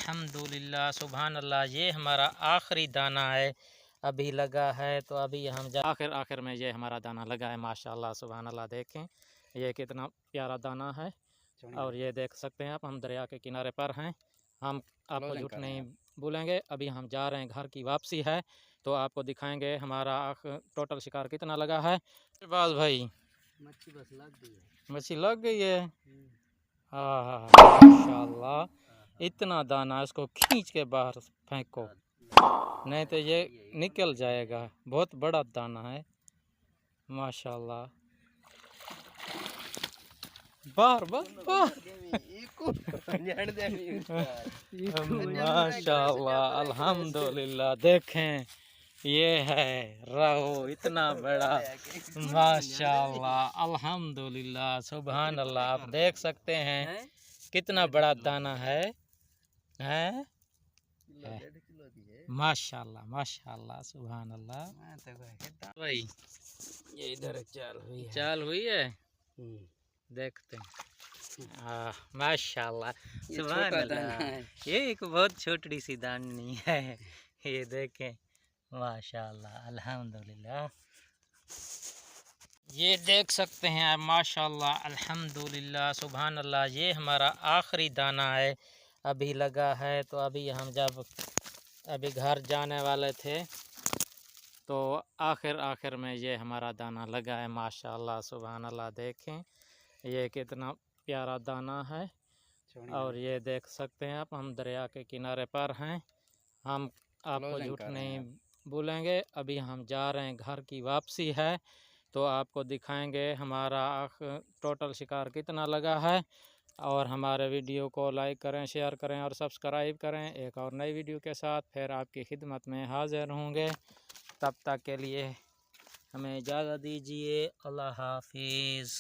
अल्हम्दुलिल्लाह सुभान अल्लाह। ये हमारा आखिरी दाना है, अभी लगा है। तो अभी हम आखिर में ये हमारा दाना लगा है माशाल्लाह सुभान अल्लाह। देखें ये कितना प्यारा दाना है। और ये देख सकते हैं आप, हम दरिया के किनारे पर हैं। हम आपको झूठ नहीं बोलेंगे, अभी हम जा रहे हैं, घर की वापसी है। तो आपको दिखाएंगे हमारा टोटल शिकार कितना लगा है। बाज भाई मच्छी बस लग गई है, मच्छी लग गई है। हाँ माशाल्लाह, इतना दाना, इसको खींच के बाहर फेंको नहीं तो ये निकल जाएगा। बहुत बड़ा दाना है माशाल्लाह। बार माशाल्लाह अल्हम्दुलिल्लाह। देखें ये है रहो, इतना बड़ा माशाल्लाह अल्हम्दुलिल्लाह सुभान अल्लाह। आप देख सकते हैं कितना बड़ा दाना है माशाल्लाह माशाल्लाह सुभान अल्लाह। भाई ये इधर चाल हुई है, देखते हैं। माशाल्लाह सुभान अल्लाह। ये एक बहुत छोटी सी दानी है, ये देखें माशाल्लाह अल्हम्दुलिल्लाह। ये देख सकते हैं माशाल्लाह अल्हम्दुलिल्लाह सुभान अल्लाह। ये हमारा आखिरी दाना है, अभी लगा है। तो अभी हम जब अभी घर जाने वाले थे तो आखिर में ये हमारा दाना लगा है माशाल्लाह सुभान अल्लाह। देखें ये कितना प्यारा दाना है। और ये देख सकते हैं आप, हम दरिया के किनारे पर हैं। हम आपको झूठ नहीं बोलेंगे, अभी हम जा रहे हैं, घर की वापसी है। तो आपको दिखाएंगे हमारा टोटल शिकार कितना लगा है। और हमारे वीडियो को लाइक करें, शेयर करें और सब्सक्राइब करें। एक और नई वीडियो के साथ फिर आपकी खिदमत में हाजिर होंगे। तब तक के लिए हमें इजाज़त दीजिए। अल्लाह हाफिज़।